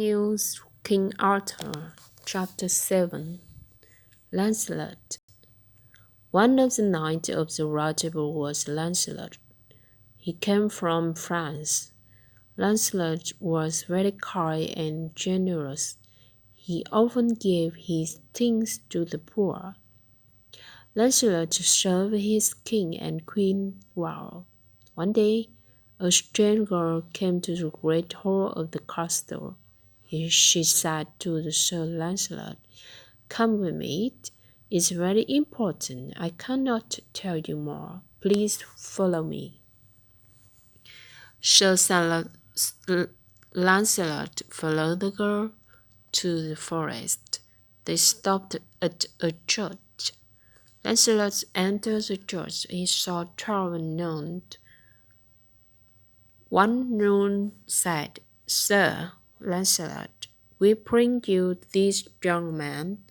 Continues King Arthur, Chapter 7. Lancelot. One of the knights of the Round Table was Lancelot. He came from France. Lancelot was very kind and generous. He often gave his things to the poor. Lancelot served his king and queen well. One day, a strange girl came to the great hall of the castle. She said to Sir Lancelot, "Come with me. It's very important. I cannot tell you more. Please follow me." Sir Lancelot followed the girl to the forest. They stopped at a church. Lancelot entered the church. He saw 12 nuns. One nun said, "Sir Lancelot, we bring you this young man.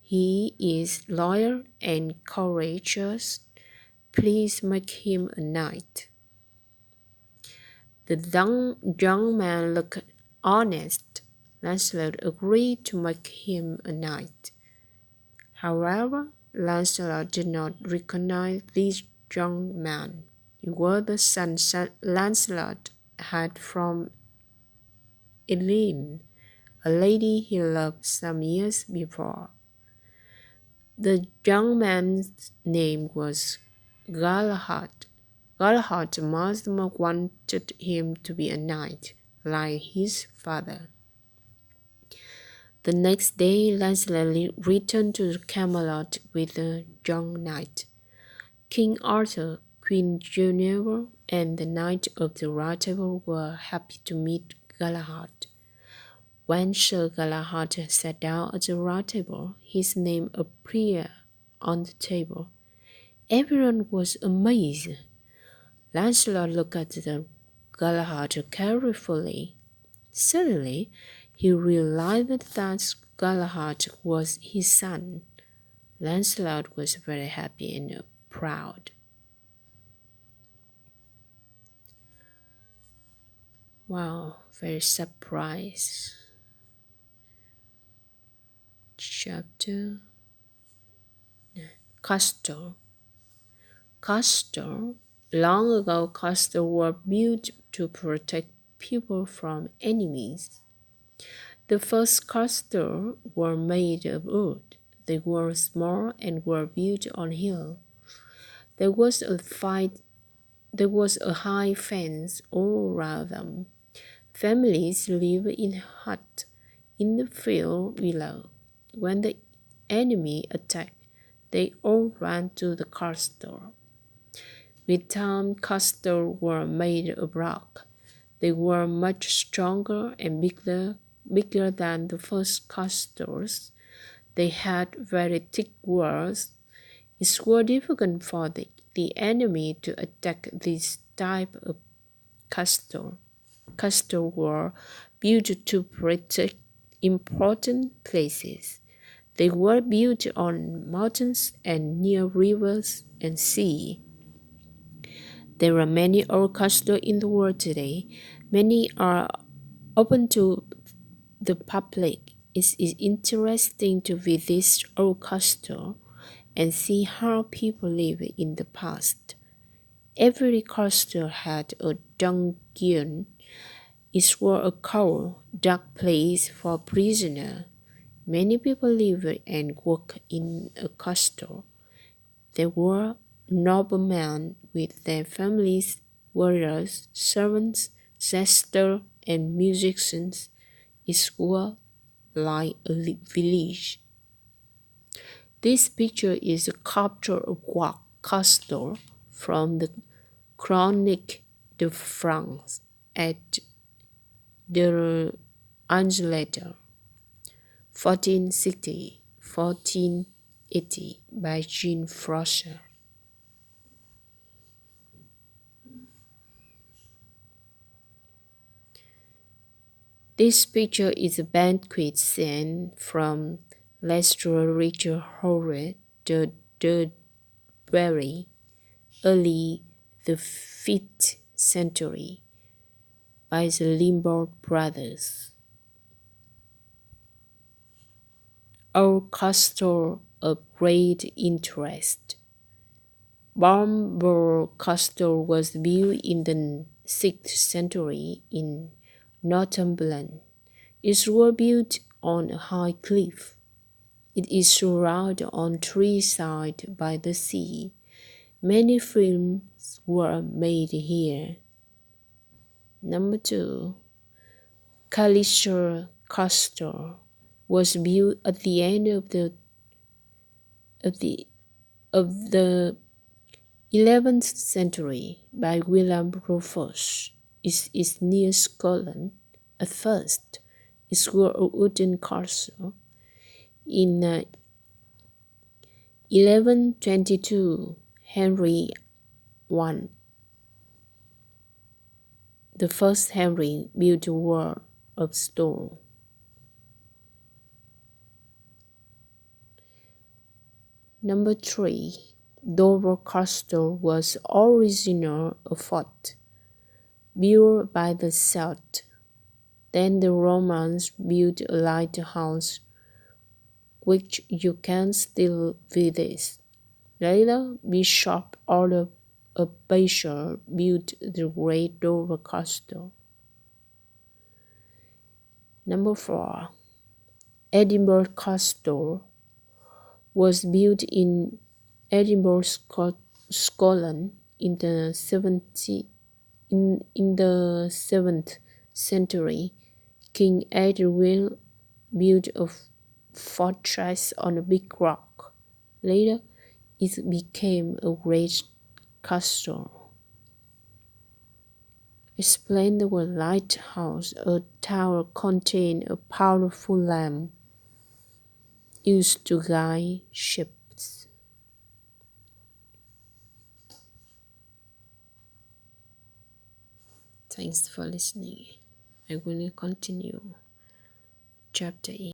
He is loyal and courageous. Please make him a knight." The young man looked honest. Lancelot agreed to make him a knight. However, Lancelot did not recognize this young man. He was the son Lancelot had from Elaine, a lady he loved some years before. The young man's name was Galahad. Galahad's mother wanted him to be a knight, like his father. The next day, Lancelot returned to Camelot with the young knight. King Arthur, Queen Guinevere, and the Knight of the Round Table were happy to meet Galahad. When Sir Galahad sat down at the Round Table, his name appeared on the table. Everyone was amazed. Lancelot looked at the Galahad carefully. Suddenly, he realized that Galahad was his son. Lancelot was very happy and proud. Wow, very surprised. Chapter Castle. Long ago, castles were built to protect people from enemies. The first castles were made of wood. They were small and were built on hill. There was a high fence all around them. Families lived in huts in the field below. When the enemy attacked, they all ran to the castle. With time, castles were made of rock. They were much stronger and bigger than the first castles. They had very thick walls. It was difficult for the enemy to attack this type of castle. Castles were built to protect important places. They were built on mountains and near rivers and sea. There are many old castles in the world today. Many are open to the public. It is interesting to visit old castles and see how people lived in the past. Every castle had a dungeon. It was a cold, dark place for prisoners. Many people lived and worked in a castle. There were noblemen with their families, warriors, servants, jesters, and musicians. It was like a village. This picture is a capture of Rock Castle from the Chronique de France at the Angleterre, 1460-1480 by Jean Froissart. This picture is a banquet scene from Leicester Richard Howard de Dudbury, early the 5th century, by the Limbourg brothers. our castle of great interest. Barnborough Castle was built in the 6th century in Northumberland. It was built on a high cliff. It is surrounded on three sides by the sea. Many films were made here. Number 2. Callister Castle was built at the end of the 11th century by William Rufus. It is near Scotland. At first, it was a wooden castle. In 1122, Henry I, the first Henry, built a wall of stone. Number 3. Dover Castle was originally a fort built by the Celts. Then the Romans built a lighthouse, which you can still visit. Later, Bishop Oliver Basher built the Great Dover Castle. Number 4. Edinburgh Castle was built in Edinburgh, Scotland in the 7th century. King Edwin built a fortress on a big rock. Later, it became a great castle. Explain the word lighthouse. A tower contains a powerful lamp used to guide ships. Thanks for listening. I will continue chapter 8.